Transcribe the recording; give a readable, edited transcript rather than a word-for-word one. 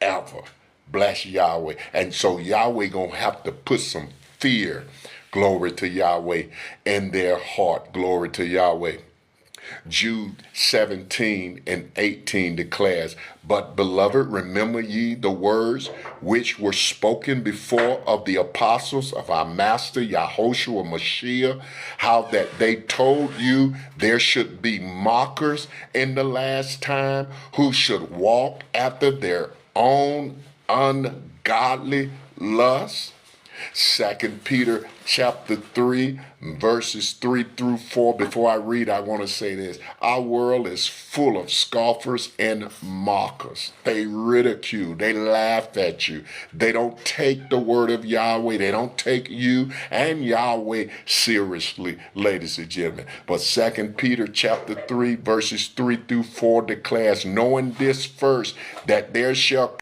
ever. Bless Yahweh. And so Yahweh gonna have to put some fear, glory to Yahweh, in their heart. Glory to Yahweh. Jude 17:18 declares, "But beloved, remember ye the words which were spoken before of the apostles of our Master Yahushua Mashiach, how that they told you there should be mockers in the last time, who should walk after their own ungodly lusts." 2 Peter chapter 3, verses 3 through 4. Before I read, I want to say this. Our world is full of scoffers and mockers. They ridicule. They laugh at you. They don't take the word of Yahweh. They don't take you and Yahweh seriously, ladies and gentlemen. But 2 Peter chapter 3, verses 3 through 4 declares, "Knowing this first, that there shall